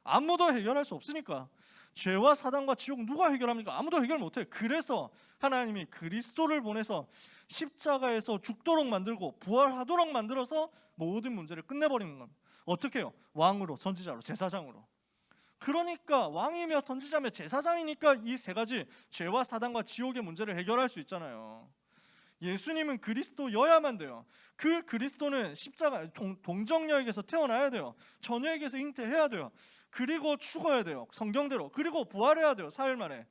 아무도 해결할 수 없으니까. 죄와 사단과 지옥 누가 해결합니까? 아무도 해결 못해. 그래서 하나님이 그리스도를 보내서 십자가에서 죽도록 만들고 부활하도록 만들어서 모든 문제를 끝내버리는 겁니다. 어떻게 해요? 왕으로, 선지자로, 제사장으로. 그러니까 왕이며 선지자며 제사장이니까 이 세 가지 죄와 사단과 지옥의 문제를 해결할 수 있잖아요. 예수님은 그리스도여야만 돼요. 그 그리스도는 십자가 동정녀에게서 태어나야 돼요. 처녀에게서 잉태해야 돼요. 그리고 죽어야 돼요. 성경대로. 그리고 부활해야 돼요. 4일 만에.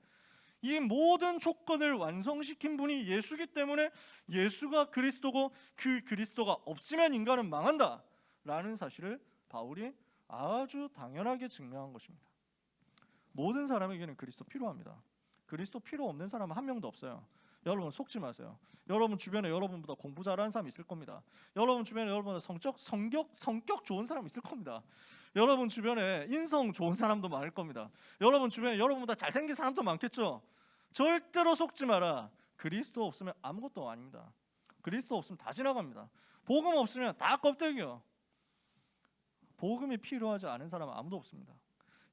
이 모든 조건을 완성시킨 분이 예수기 때문에 예수가 그리스도고 그 그리스도가 없으면 인간은 망한다 라는 사실을 바울이 아주 당연하게 증명한 것입니다. 모든 사람에게는 그리스도 필요합니다. 그리스도 필요 없는 사람은 한 명도 없어요. 여러분 속지 마세요. 여러분 주변에 여러분보다 공부 잘하는 사람 있을 겁니다. 여러분 주변에 여러분보다 성격 좋은 사람 있을 겁니다. 여러분 주변에 인성 좋은 사람도 많을 겁니다. 여러분 주변에 여러분보다 잘생긴 사람도 많겠죠. 절대로 속지 마라. 그리스도 없으면 아무것도 아닙니다. 그리스도 없으면 다 지나갑니다. 복음 없으면 다 껍데기요. 복음이 필요하지 않은 사람은 아무도 없습니다.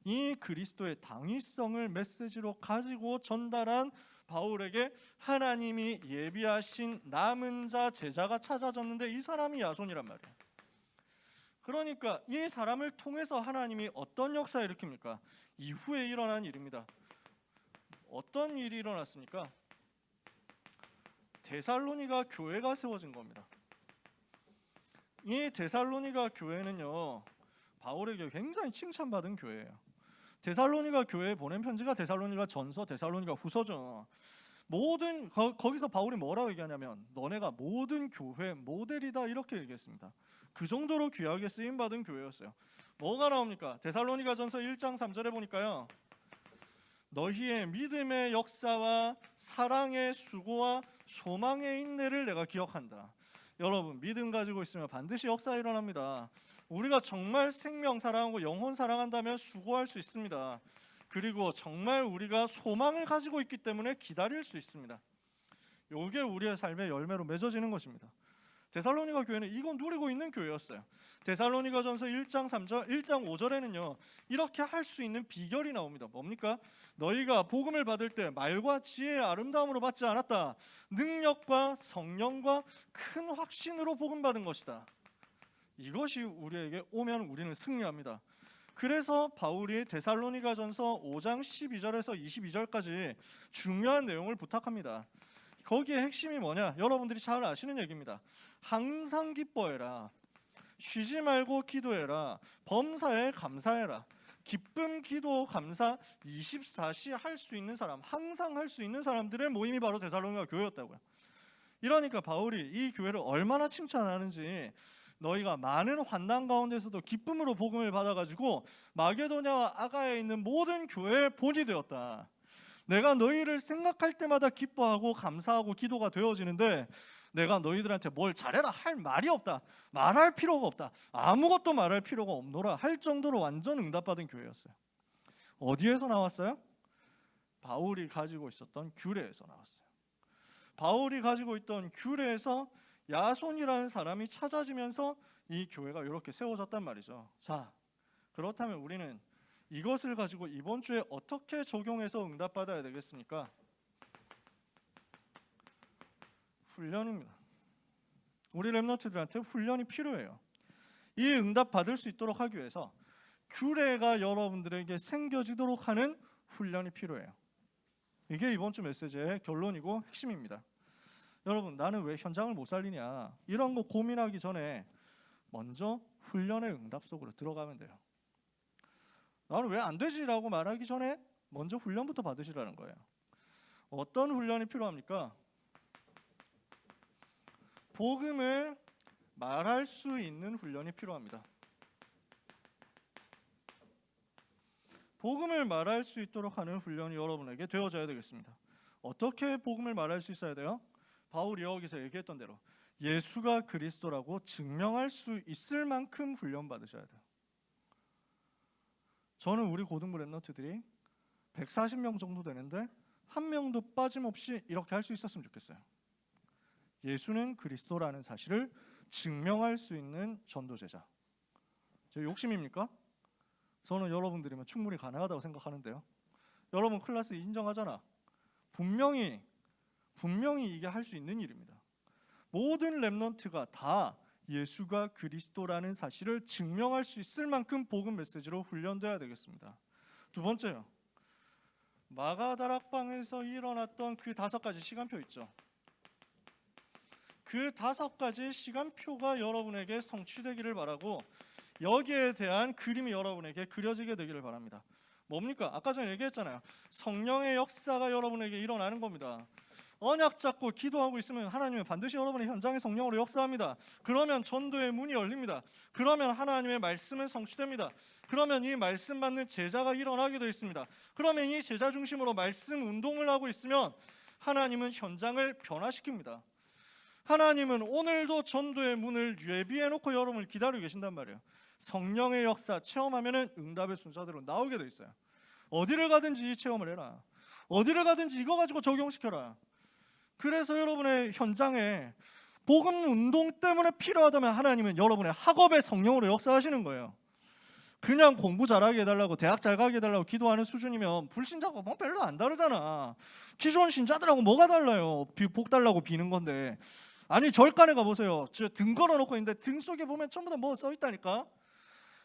이 그리스도의 당위성을 메시지로 가지고 전달한 바울에게 하나님이 예비하신 남은 자 제자가 찾아졌는데 이 사람이 야손이란 말이에요. 그러니까 이 사람을 통해서 하나님이 어떤 역사를 일으킵니까? 이후에 일어난 일입니다. 어떤 일이 일어났습니까? 데살로니가 교회가 세워진 겁니다. 이 데살로니가 교회는요, 바울에게 굉장히 칭찬받은 교회예요. 데살로니가 교회에 보낸 편지가 데살로니가 전서, 데살로니가 후서죠. 거기서 바울이 뭐라고 얘기하냐면 너네가 모든 교회 모델이다 이렇게 얘기했습니다. 그 정도로 귀하게 쓰임받은 교회였어요. 뭐가 나옵니까? 데살로니가 전서 1장 3절에 보니까요, 너희의 믿음의 역사와 사랑의 수고와 소망의 인내를 내가 기억한다. 여러분, 믿음 가지고 있으면 반드시 역사 일어납니다. 우리가 정말 생명 사랑하고 영혼 사랑한다면 수고할 수 있습니다. 그리고 정말 우리가 소망을 가지고 있기 때문에 기다릴 수 있습니다. 이게 우리의 삶의 열매로 맺어지는 것입니다. 데살로니가 교회는 이건 누리고 있는 교회였어요. 데살로니가전서 1장 5절에는요 이렇게 할 수 있는 비결이 나옵니다. 뭡니까? 너희가 복음을 받을 때 말과 지혜의 아름다움으로 받지 않았다. 능력과 성령과 큰 확신으로 복음 받은 것이다. 이것이 우리에게 오면 우리는 승리합니다. 그래서 바울이 데살로니가전서 5장 12절에서 22절까지 중요한 내용을 부탁합니다. 거기에 핵심이 뭐냐? 여러분들이 잘 아시는 얘기입니다. 항상 기뻐해라. 쉬지 말고 기도해라. 범사에 감사해라. 기쁨, 기도, 감사 24시 할 수 있는 사람, 항상 할 수 있는 사람들의 모임이 바로 데살로니가 교회였다고요. 이러니까 바울이 이 교회를 얼마나 칭찬하는지, 너희가 많은 환난 가운데서도 기쁨으로 복음을 받아가지고 마게도냐와 아가야에 있는 모든 교회의 본이 되었다. 내가 너희를 생각할 때마다 기뻐하고 감사하고 기도가 되어지는데 내가 너희들한테 뭘 잘해라 할 말이 없다. 말할 필요가 없다. 아무것도 말할 필요가 없노라 할 정도로 완전 응답받은 교회였어요. 어디에서 나왔어요? 바울이 가지고 있었던 규례에서 나왔어요. 바울이 가지고 있던 규례에서 야손이라는 사람이 찾아지면서 이 교회가 이렇게 세워졌단 말이죠. 자, 그렇다면 우리는 이것을 가지고 이번 주에 어떻게 적용해서 응답받아야 되겠습니까? 훈련입니다. 우리 렘넌트들한테 훈련이 필요해요. 이 응답 받을 수 있도록 하기 위해서 규례가 여러분들에게 생겨지도록 하는 훈련이 필요해요. 이게 이번 주 메시지의 결론이고 핵심입니다. 여러분, 나는 왜 현장을 못 살리냐 이런 거 고민하기 전에 먼저 훈련의 응답 속으로 들어가면 돼요. 나는 왜 안 되지라고 말하기 전에 먼저 훈련부터 받으시라는 거예요. 어떤 훈련이 필요합니까? 복음을 말할 수 있는 훈련이 필요합니다. 복음을 말할 수 있도록 하는 훈련이 여러분에게 되어져야 되겠습니다. 어떻게 복음을 말할 수 있어야 돼요? 바울이 여기서 얘기했던 대로 예수가 그리스도라고 증명할 수 있을 만큼 훈련 받으셔야 돼요. 저는 우리 고등부 랩런트들이 140명 정도 되는데 한 명도 빠짐없이 이렇게 할 수 있었으면 좋겠어요. 예수는 그리스도라는 사실을 증명할 수 있는 전도제자. 제 욕심입니까? 저는 여러분들이면 충분히 가능하다고 생각하는데요. 여러분 클래스 인정하잖아. 분명히 이게 할 수 있는 일입니다. 모든 랩넌트가 다 예수가 그리스도라는 사실을 증명할 수 있을 만큼 복음 메시지로 훈련돼야 되겠습니다. 두 번째요. 마가다락방에서 일어났던 그 5가지 시간표 있죠. 그 5가지 시간표가 여러분에게 성취되기를 바라고 여기에 대한 그림이 여러분에게 그려지게 되기를 바랍니다. 뭡니까? 아까 전에 얘기했잖아요. 성령의 역사가 여러분에게 일어나는 겁니다. 언약 잡고 기도하고 있으면 하나님은 반드시 여러분의 현장의 성령으로 역사합니다. 그러면 전도의 문이 열립니다. 그러면 하나님의 말씀은 성취됩니다. 그러면 이 말씀 받는 제자가 일어나게 되어 있습니다. 그러면 이 제자 중심으로 말씀 운동을 하고 있으면 하나님은 현장을 변화시킵니다. 하나님은 오늘도 전도의 문을 예비해 놓고 여러분을 기다리고 계신단 말이에요. 성령의 역사 체험하면 응답의 순서대로 나오게 돼 있어요. 어디를 가든지 이 체험을 해라. 어디를 가든지 이거 가지고 적용시켜라. 그래서 여러분의 현장에 복음 운동 때문에 필요하다면 하나님은 여러분의 학업의 성령으로 역사하시는 거예요. 그냥 공부 잘하게 해달라고 대학 잘 가게 해달라고 기도하는 수준이면 불신자하고 뭐 별로 안 다르잖아. 기존 신자들하고 뭐가 달라요? 복 달라고 비는 건데. 아니 절간에 가보세요. 등 걸어놓고 있는데 등 속에 보면 전부 다 뭐 써있다니까.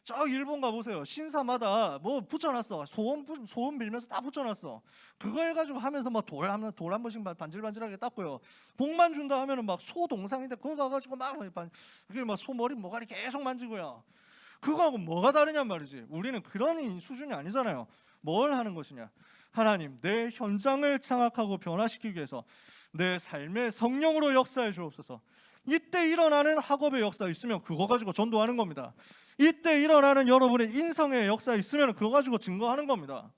저 일본 가보세요. 신사마다 뭐 붙여놨어. 소원 빌면서 다 붙여놨어. 그거 해가지고 하면서 막 돌 한 번씩 반질반질하게 닦고요. 복만 준다 하면은 막 소 동상인데 그거 가가지고 막 그게 막 소 머리 모가리 계속 만지고요. 그거하고 뭐가 다르냔 말이지. 우리는 그런 수준이 아니잖아요. 뭘 하는 것이냐? 하나님, 내 현장을 장악하고 변화시키기 위해서 내 삶의 성령으로 역사해 주옵소서. 이때 일어나는 학업의 역사 있으면 그거 가지고 전도하는 겁니다. 이때 일어나는 여러분의 인성의 역사 있으면 그거 가지고 증거하는 겁니다.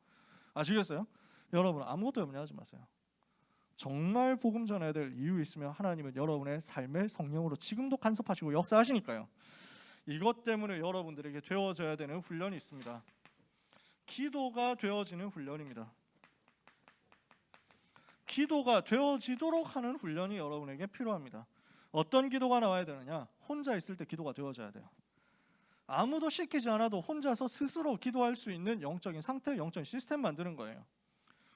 아시겠어요? 여러분 아무것도 염려하지 마세요. 정말 복음 전해야 될 이유 있으면 하나님은 여러분의 삶의 성령으로 지금도 간섭하시고 역사하시니까요. 이것 때문에 여러분들에게 되어져야 되는 훈련이 있습니다. 기도가 되어지는 훈련입니다. 기도가 되어지도록 하는 훈련이 여러분에게 필요합니다. 어떤 기도가 나와야 되느냐? 혼자 있을 때 기도가 되어져야 돼요. 아무도 시키지 않아도 혼자서 스스로 기도할 수 있는 영적인 상태, 영적인 시스템 만드는 거예요.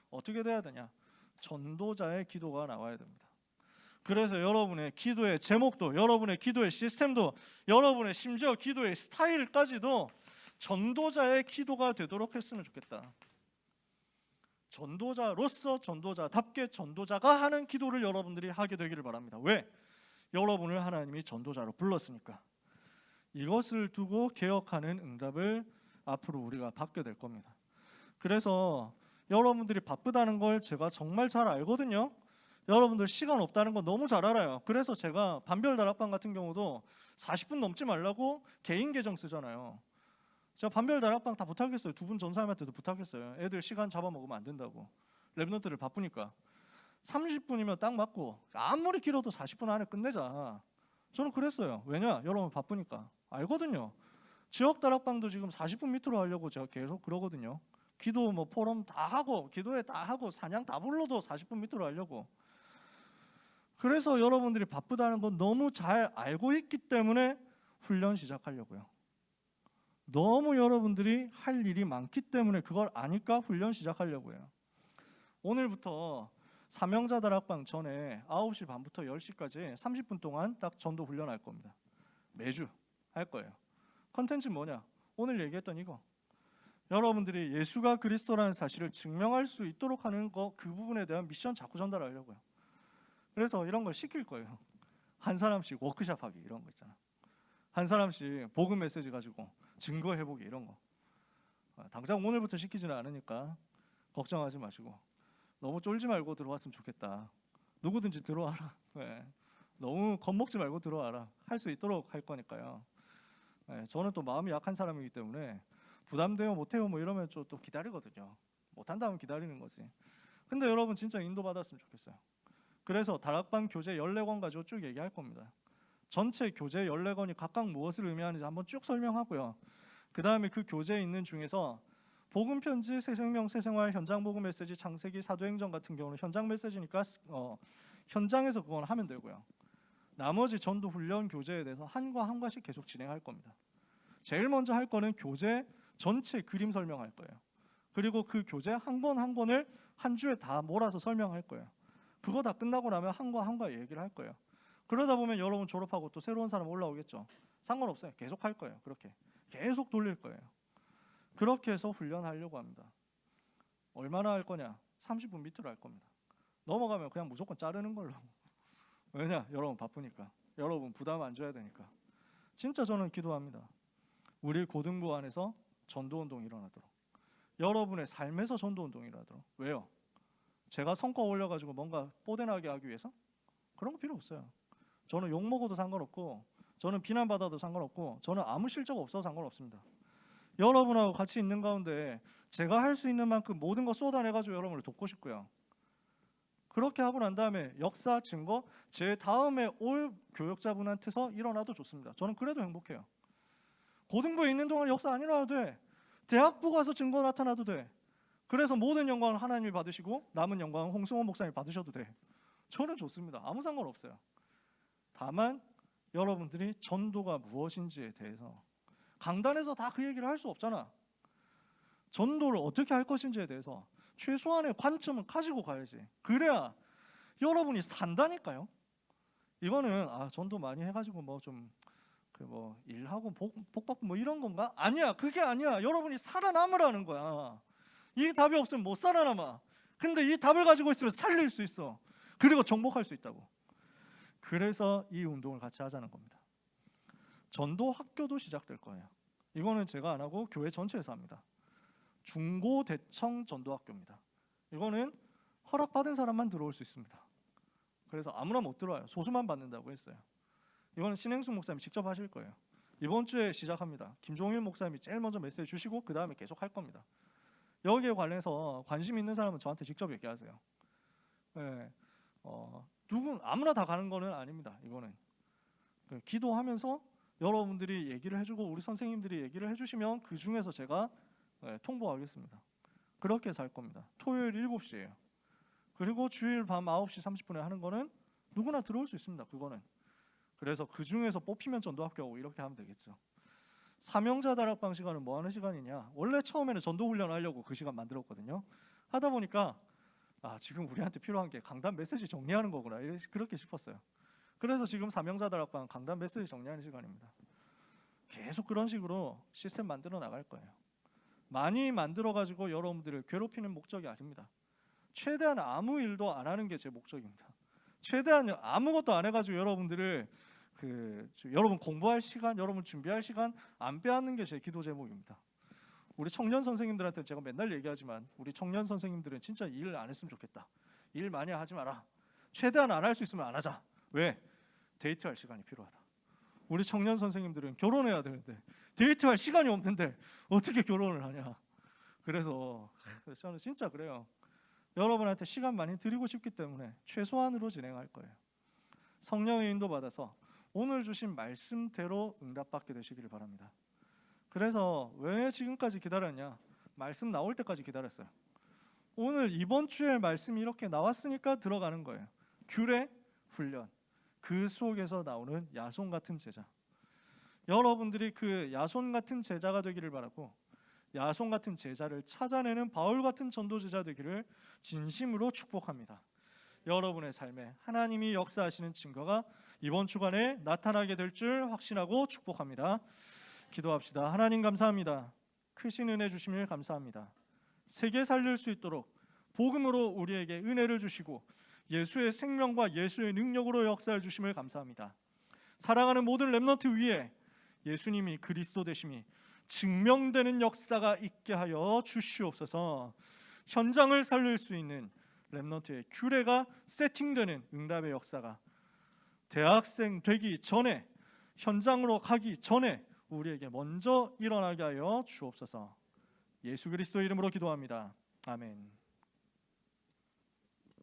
어떻게 돼야 되냐? 전도자의 기도가 나와야 됩니다. 그래서 여러분의 기도의 제목도, 여러분의 기도의 시스템도, 여러분의 심지어 기도의 스타일까지도 전도자의 기도가 되도록 했으면 좋겠다. 전도자로서 전도자답게 전도자가 하는 기도를 여러분들이 하게 되기를 바랍니다. 왜? 여러분을 하나님이 전도자로 불렀으니까. 이것을 두고 개혁하는 응답을 앞으로 우리가 받게 될 겁니다. 그래서 여러분들이 바쁘다는 걸 제가 정말 잘 알거든요. 여러분들 시간 없다는 거 너무 잘 알아요. 그래서 제가 반별 다락방 같은 경우도 40분 넘지 말라고 개인 계정 쓰잖아요. 제가 반별 다락방 다 부탁했어요. 두 분 전사님한테도 부탁했어요. 애들 시간 잡아먹으면 안 된다고. 랩런트들 바쁘니까 30분이면 딱 맞고 아무리 길어도 40분 안에 끝내자. 저는 그랬어요. 왜냐? 여러분 바쁘니까. 알거든요. 지역 다락방도 지금 40분 밑으로 하려고 제가 계속 그러거든요. 기도 뭐 포럼 다 하고 기도회 다 하고 사냥 다 불러도 40분 밑으로 하려고. 그래서 여러분들이 바쁘다는 건 너무 잘 알고 있기 때문에 훈련 시작하려고요. 너무 여러분들이 할 일이 많기 때문에 그걸 아니까 훈련 시작하려고요. 오늘부터 사명자 다락방 전에 9시 반부터 10시까지 30분 동안 딱 전도 훈련할 겁니다. 매주 할 거예요. 컨텐츠 뭐냐? 오늘 얘기했던 이거. 여러분들이 예수가 그리스도라는 사실을 증명할 수 있도록 하는 거, 그 부분에 대한 미션 자꾸 전달하려고요. 그래서 이런 걸 시킬 거예요. 한 사람씩 워크샵 하기 이런 거 있잖아. 한 사람씩 복음 메시지 가지고 증거해보기 이런 거. 당장 오늘부터 시키지는 않으니까 걱정하지 마시고 너무 쫄지 말고 들어왔으면 좋겠다. 누구든지 들어와라. 네. 너무 겁먹지 말고 들어와라. 할 수 있도록 할 거니까요. 네. 저는 또 마음이 약한 사람이기 때문에 부담돼요 못해요 뭐 이러면 또 기다리거든요. 못한다면 기다리는 거지. 근데 여러분 진짜 인도받았으면 좋겠어요. 그래서 다락방 교재 14권 가지고 쭉 얘기할 겁니다. 전체 교재 14권이 각각 무엇을 의미하는지 한번 쭉 설명하고요. 그 다음에 그 교재에 있는 중에서 복음편지, 새생명, 새생활, 현장복음 메시지, 창세기, 사도행전 같은 경우는 현장 메시지니까 현장에서 그건 하면 되고요. 나머지 전도 훈련 교재에 대해서 한과 한 과씩 계속 진행할 겁니다. 제일 먼저 할 거는 교재 전체 그림 설명할 거예요. 그리고 그 교재 한 권 한 권을 한 주에 다 몰아서 설명할 거예요. 그거 다 끝나고 나면 한과 한과 얘기를 할 거예요. 그러다 보면 여러분 졸업하고 또 새로운 사람 올라오겠죠. 상관없어요. 계속 할 거예요. 그렇게 계속 돌릴 거예요. 그렇게 해서 훈련하려고 합니다. 얼마나 할 거냐? 30분 밑으로 할 겁니다. 넘어가면 그냥 무조건 자르는 걸로. 왜냐? 여러분 바쁘니까. 여러분 부담 안 줘야 되니까. 진짜 저는 기도합니다. 우리 고등부 안에서 전도운동이 일어나도록. 여러분의 삶에서 전도운동이 일어나도록. 왜요? 제가 성과 올려가지고 뭔가 뽀대나게 하기 위해서? 그런 거 필요 없어요. 저는 욕먹어도 상관없고 저는 비난받아도 상관없고 저는 아무 실적 없어도 상관없습니다. 여러분하고 같이 있는 가운데 제가 할 수 있는 만큼 모든 거 쏟아내가지고 여러분을 돕고 싶고요. 그렇게 하고 난 다음에 역사, 증거, 제 다음에 올 교역자분한테서 일어나도 좋습니다. 저는 그래도 행복해요. 고등부에 있는 동안 역사 안 일어나도 돼. 대학부 가서 증거 나타나도 돼. 그래서 모든 영광을 하나님이 받으시고 남은 영광은 홍승원 목사님이 받으셔도 돼. 저는 좋습니다. 아무 상관없어요. 다만 여러분들이 전도가 무엇인지에 대해서 강단에서 다 그 얘기를 할 수 없잖아. 전도를 어떻게 할 것인지에 대해서 최소한의 관점을 가지고 가야지. 그래야 여러분이 산다니까요. 이거는 전도 많이 해가지고 뭐 좀 뭐 일하고 복 받고 뭐 이런 건가? 아니야, 그게 아니야. 여러분이 살아남으라는 거야. 이 답이 없으면 못 살아남아. 근데 이 답을 가지고 있으면 살릴 수 있어. 그리고 정복할 수 있다고. 그래서 이 운동을 같이 하자는 겁니다. 전도 학교도 시작될 거예요. 이거는 제가 안 하고 교회 전체에서 합니다. 중고대청 전도학교입니다. 이거는 허락받은 사람만 들어올 수 있습니다. 그래서 아무나 못 들어와요. 소수만 받는다고 했어요. 이거는 신행숙 목사님이 직접 하실 거예요. 이번 주에 시작합니다. 김종윤 목사님이 제일 먼저 메시지 주시고 그 다음에 계속 할 겁니다. 여기에 관련해서 관심 있는 사람은 저한테 직접 얘기하세요. 네, 누군 아무나 다 가는 거는 아닙니다. 이거는 기도하면서 여러분들이 얘기를 해주고 우리 선생님들이 얘기를 해주시면 그 중에서 제가 통보하겠습니다. 그렇게 해서 할 겁니다. 토요일 7시에요. 그리고 주일 밤 9시 30분에 하는 거는 누구나 들어올 수 있습니다. 그거는. 그래서 그 중에서 뽑히면 전도학교하고 이렇게 하면 되겠죠. 사명자 다락방 시간은 뭐 하는 시간이냐? 원래 처음에는 전도훈련 하려고 그 시간 만들었거든요. 하다 보니까 지금 우리한테 필요한 게 강단 메시지 정리하는 거구나, 그렇게 싶었어요. 그래서 지금 사명자 다락방 강단 메시지 정리하는 시간입니다. 계속 그런 식으로 시스템 만들어 나갈 거예요. 많이 만들어가지고 여러분들을 괴롭히는 목적이 아닙니다. 최대한 아무 일도 안 하는 게 제 목적입니다. 최대한 아무것도 안 해가지고 여러분들을 여러분 공부할 시간, 여러분 준비할 시간 안 빼앗는 게 제 기도 제목입니다. 우리 청년 선생님들한테 제가 맨날 얘기하지만 우리 청년 선생님들은 진짜 일 안 했으면 좋겠다. 일 많이 하지 마라. 최대한 안 할 수 있으면 안 하자. 왜? 데이트할 시간이 필요하다. 우리 청년 선생님들은 결혼해야 되는데 데이트할 시간이 없는데 어떻게 결혼을 하냐. 그래서 저는 진짜 그래요. 여러분한테 시간 많이 드리고 싶기 때문에 최소한으로 진행할 거예요. 성령의 인도 받아서 오늘 주신 말씀대로 응답받게 되시기를 바랍니다. 그래서 왜 지금까지 기다렸냐? 말씀 나올 때까지 기다렸어요. 오늘 이번 주에 말씀이 이렇게 나왔으니까 들어가는 거예요. 규례, 훈련, 그 속에서 나오는 야손 같은 제자. 여러분들이 그 야손 같은 제자가 되기를 바라고, 야손 같은 제자를 찾아내는 바울 같은 전도 제자 되기를 진심으로 축복합니다. 여러분의 삶에 하나님이 역사하시는 증거가 이번 주간에 나타나게 될 줄 확신하고 축복합니다. 기도합시다. 하나님 감사합니다. 크신 은혜 주심을 감사합니다. 세계 살릴 수 있도록 복음으로 우리에게 은혜를 주시고 예수의 생명과 예수의 능력으로 역사해 주심을 감사합니다. 살아가는 모든 렘넌트 위에 예수님이 그리스도 되심이 증명되는 역사가 있게 하여 주시옵소서. 현장을 살릴 수 있는 렘넌트의 규례가 세팅되는 응답의 역사가 대학생 되기 전에, 현장으로 가기 전에 우리에게 먼저 일어나게 하여 주옵소서. 예수 그리스도의 이름으로 기도합니다. 아멘.